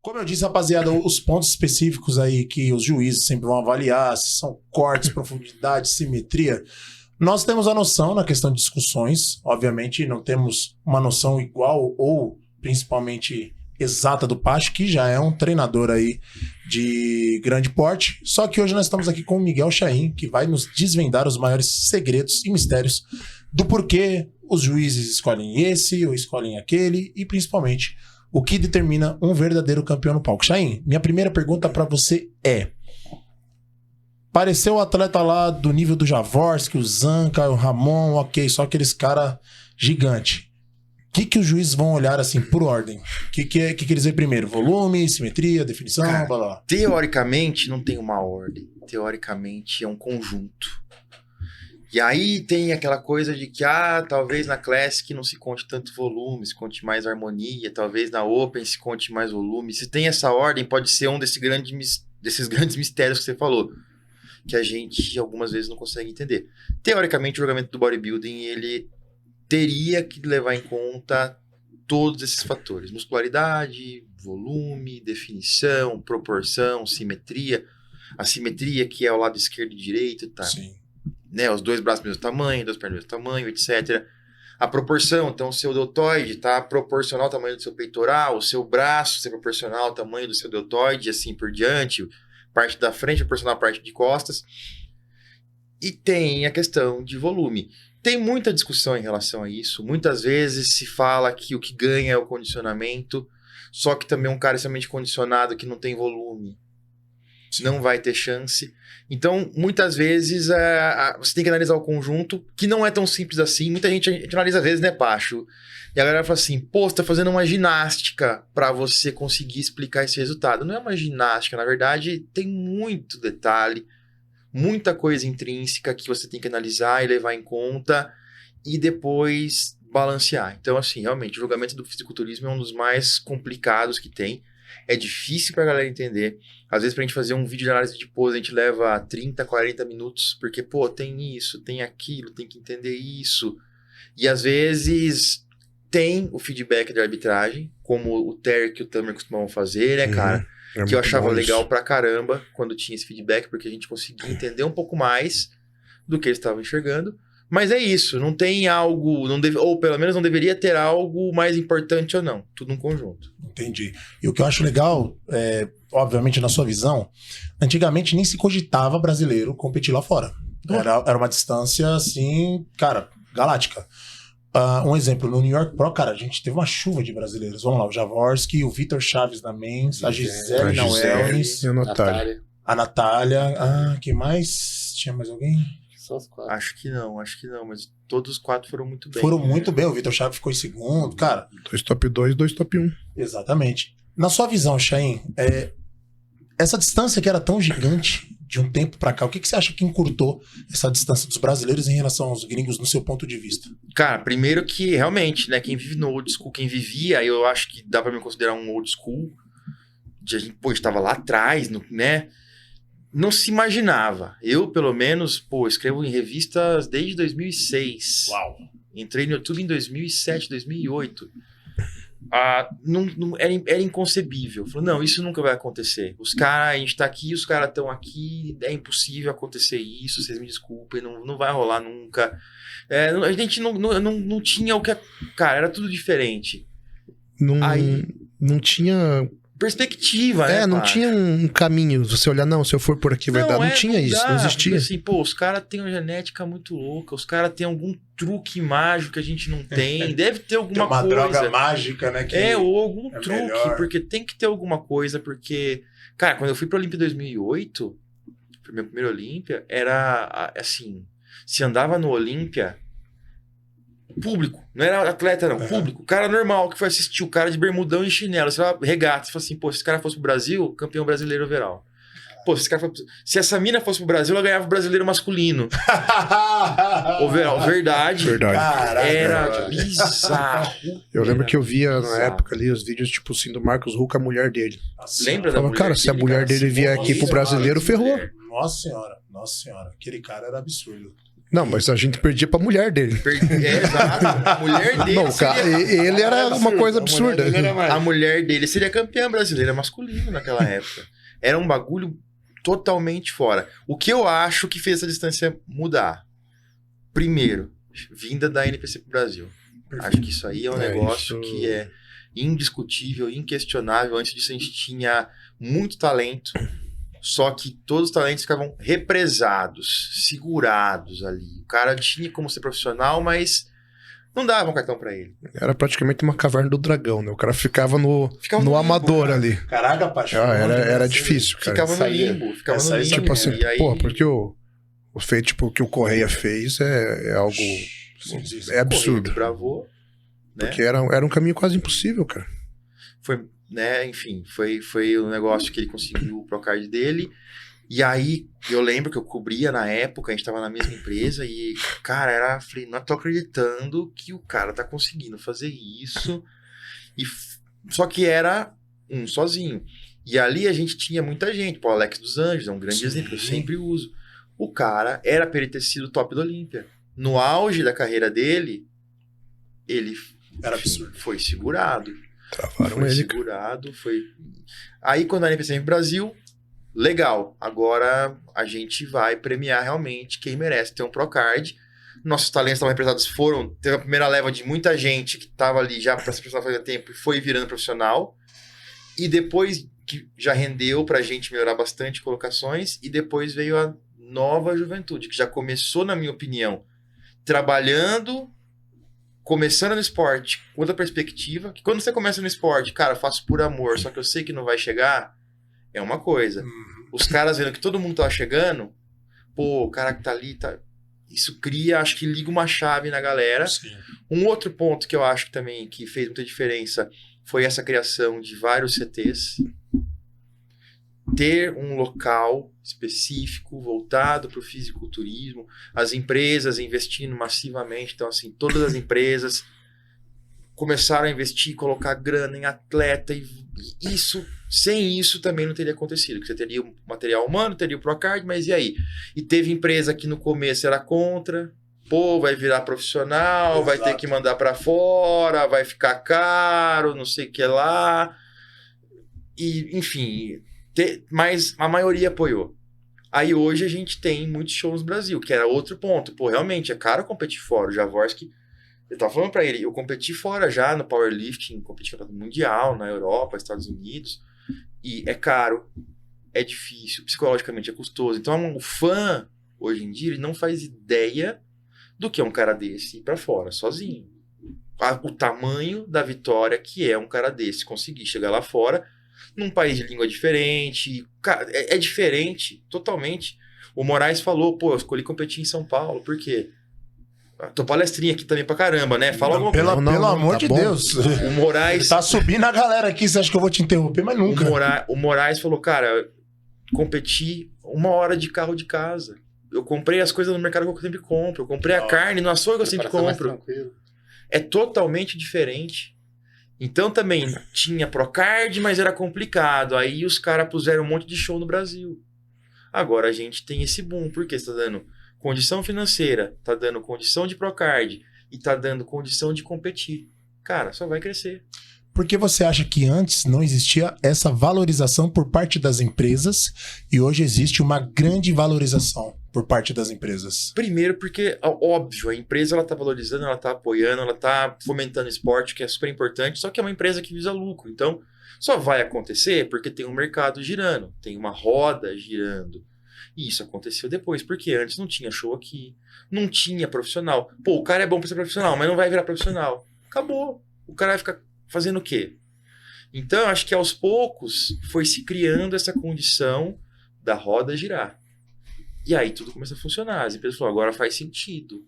Como eu disse, rapaziada, os pontos específicos aí que os juízes sempre vão avaliar, se são cortes, profundidade, simetria, nós temos a noção na questão de discussões, obviamente não temos uma noção igual ou principalmente exata do Pacho, que já é um treinador aí de grande porte, só que hoje nós estamos aqui com o Miguel Chaim, que vai nos desvendar os maiores segredos e mistérios do porquê os juízes escolhem esse ou escolhem aquele e principalmente o que determina um verdadeiro campeão no palco. Chaim, minha primeira pergunta pra você é: pareceu o atleta lá do nível do Jaworski, o Zanca, o Ramon, ok, só aqueles cara gigante. O que os juízes vão olhar assim por ordem? O que eles veem primeiro? Volume, simetria, definição, Cara, blá blá. teoricamente não tem uma ordem. Teoricamente é um conjunto. E aí tem aquela coisa de que, talvez na Classic não se conte tanto volume, se conte mais harmonia, talvez na Open se conte mais volume. Se tem essa ordem, pode ser um desses grandes mistérios que você falou, que a gente algumas vezes não consegue entender. Teoricamente, o jogamento do bodybuilding, ele teria que levar em conta todos esses fatores: muscularidade, volume, definição, proporção, simetria. A simetria que é o lado esquerdo e direito, tá? Sim. Né, os dois braços do mesmo tamanho, duas pernas do mesmo tamanho, etc. A proporção, então o seu deltoide está proporcional ao tamanho do seu peitoral, o seu braço está proporcional ao tamanho do seu deltoide, e assim por diante, parte da frente proporcional à parte de costas. E tem a questão de volume. Tem muita discussão em relação a isso. Muitas vezes se fala que o que ganha é o condicionamento, só que também um cara extremamente condicionado que não tem volume não vai ter chance. Então, muitas vezes, você tem que analisar o conjunto, que não é tão simples assim. Muita gente, a gente analisa às vezes, né, Pacho? E a galera fala assim, pô, você tá fazendo uma ginástica para você conseguir explicar esse resultado. Não é uma ginástica, na verdade, tem muito detalhe, muita coisa intrínseca que você tem que analisar e levar em conta e depois balancear. Então, assim, realmente, o julgamento do fisiculturismo é um dos mais complicados que tem. É difícil pra galera entender. Às vezes, pra gente fazer um vídeo de análise de pose, a gente leva 30, 40 minutos, porque, pô, tem isso, tem aquilo, tem que entender isso. E, às vezes, tem o feedback da arbitragem, como o Terry e o Tamer costumavam fazer, né, cara? Que eu achava legal pra caramba quando tinha esse feedback, porque a gente conseguia entender um pouco mais do que eles estavam enxergando. Mas é isso, não tem algo, ou pelo menos não deveria ter algo mais importante ou não. Tudo um conjunto. Entendi. E o que eu acho legal, obviamente na sua visão, antigamente nem se cogitava brasileiro competir lá fora. Era uma distância assim, cara, galáctica. Um exemplo, no New York Pro, cara, a gente teve uma chuva de brasileiros. Vamos lá, o Jaworski, o Vitor Chaves na Men's, a Gisele na Wellness, a Natália. Quem mais? Tinha mais alguém? Só os 4. Acho que não, mas todos os 4 foram muito bem. Foram muito bem, o Vitor Chaves ficou em segundo, cara. 2 top 2, 2 top 1. Exatamente. Na sua visão, Chaim, essa distância que era tão gigante de um tempo pra cá, o que você acha que encurtou essa distância dos brasileiros em relação aos gringos no seu ponto de vista? Cara, primeiro que realmente, né, quem vive no old school, quem vivia, eu acho que dá pra me considerar um old school, a gente, estava lá atrás, né? Não se imaginava. Eu, pelo menos, escrevo em revistas desde 2006. Uau! Entrei no YouTube em 2007, 2008. Era inconcebível. Falei, não, isso nunca vai acontecer. A gente tá aqui, os caras estão aqui, é impossível acontecer isso, vocês me desculpem, não vai rolar nunca. A gente não tinha o que... Cara, era tudo diferente. Não tinha... perspectiva, né? Não tinha um caminho. Você olhar, não, se eu for por aqui vai dar. Não tinha isso, não existia. Assim, os caras têm uma genética muito louca, os caras têm algum truque mágico que a gente não tem. Deve ter alguma coisa. Tem uma droga mágica, né? Ou algum truque, melhor. Porque tem que ter alguma coisa, porque... Cara, quando eu fui pra Olímpia 2008, foi minha primeira Olímpia, era assim, se andava no Olímpia... Público, não era atleta não, público, cara normal que foi assistir, o cara de bermudão e chinelo, você vai regata, você fala assim, se esse cara fosse pro Brasil, campeão brasileiro overall. Se essa mina fosse pro Brasil, ela ganhava o brasileiro masculino. Overall, verdade. Caraca, era bizarro. Eu lembro que eu via na época ali os vídeos, tipo assim, do Marcos Huck, a mulher dele. Lembra da mulher cara, se a mulher dele vier aqui pro brasileiro, ferrou. Nossa senhora, aquele cara era absurdo. Não, mas a gente perdia pra mulher dele. Exato. A mulher dele Não, ele era uma coisa absurda. A mulher dele seria campeã brasileira masculina naquela época. Era um bagulho totalmente fora. O que eu acho que fez essa distância mudar? Primeiro, vinda da NPC pro Brasil. Acho que isso aí é um negócio que é indiscutível, inquestionável. Antes disso a gente tinha muito talento, só que todos os talentos ficavam represados, segurados ali. O cara tinha como ser profissional, mas não dava um cartão pra ele. Era praticamente uma caverna do dragão, né? O cara ficava no amador ali. Caraca, paixão. Era difícil, cara. Ficava no limbo. Tipo assim, porque o feito tipo, que o Correia fez é algo... É absurdo. Bravou, né? Porque era um caminho quase impossível, cara. Foi, né, enfim, foi um negócio que ele conseguiu o Procard dele. E aí, eu lembro que eu cobria na época, a gente tava na mesma empresa e, cara, falei, não tô acreditando que o cara tá conseguindo fazer isso. Só que era um sozinho. E ali a gente tinha muita gente. Pô, o Alex dos Anjos é um grande exemplo que eu sempre uso. O cara era pra ele ter sido top do Olímpia. No auge da carreira dele, ele foi segurado. Travaram foi ele. Segurado, foi... Aí, quando a NPC vem pro Brasil, legal. Agora a gente vai premiar realmente quem merece ter um Procard. Nossos talentos estavam representados, teve a primeira leva de muita gente que estava ali já para ser profissional fazia tempo e foi virando profissional. E depois que já rendeu pra gente melhorar bastante colocações, e depois veio a nova juventude, que já começou, na minha opinião, trabalhando, começando no esporte, com outra perspectiva, que quando você começa no esporte, cara, eu faço por amor, só que eu sei que não vai chegar, é uma coisa. Os caras vendo que todo mundo tava chegando, pô, o cara que tá ali, isso cria, acho que liga uma chave na galera. Sim. Um outro ponto que eu acho que também que fez muita diferença foi essa criação de vários CTs. Ter um local específico voltado para o fisiculturismo, as empresas investindo massivamente, então assim, todas as empresas começaram a investir, colocar grana em atleta, e sem isso também não teria acontecido, que você teria o material humano, teria o Procard, mas e aí? E teve empresa que no começo era contra, pô, vai virar profissional, vai ter que mandar para fora, vai ficar caro, não sei o que lá, e enfim... Mas a maioria apoiou. Aí hoje a gente tem muitos shows no Brasil, que era outro ponto. Pô, realmente é caro competir fora. O Jaworski, eu tava falando pra ele, eu competi fora já no powerlifting, competi no campeonato mundial, na Europa, Estados Unidos, e é caro, é difícil, psicologicamente é custoso. Então o fã, hoje em dia, ele não faz ideia do que é um cara desse ir pra fora, sozinho. O tamanho da vitória que é um cara desse conseguir chegar lá fora, num país de língua diferente, cara, é diferente, totalmente. O Moraes falou, pô, eu escolhi competir em São Paulo, por quê? Tô palestrinha aqui também pra caramba, né? Fala alguma coisa. Pelo amor tá de bom. Deus. O Moraes... Tá subindo a galera aqui, você acha que eu vou te interromper, mas nunca. O Moraes falou, cara, competi 1 hora de carro de casa. Eu comprei as coisas no mercado que eu sempre compro. Eu comprei a carne no açougue que eu sempre compro. É totalmente diferente. Então também tinha Procard, mas era complicado. Aí os caras puseram um monte de show no Brasil. Agora a gente tem esse boom, porque você tá dando condição financeira, tá dando condição de Procard e tá dando condição de competir. Cara, só vai crescer. Por que você acha que antes não existia essa valorização por parte das empresas e hoje existe uma grande valorização por parte das empresas? Primeiro porque, óbvio, a empresa ela tá valorizando, ela tá apoiando, ela tá fomentando esporte, que é super importante, só que é uma empresa que visa lucro. Então, só vai acontecer porque tem um mercado girando, tem uma roda girando. E isso aconteceu depois, porque antes não tinha show aqui, não tinha profissional. Pô, o cara é bom pra ser profissional, mas não vai virar profissional. Acabou. O cara vai ficar fazendo o quê? Então, acho que aos poucos foi se criando essa condição da roda girar. E aí tudo começa a funcionar. As empresas falaram, agora faz sentido.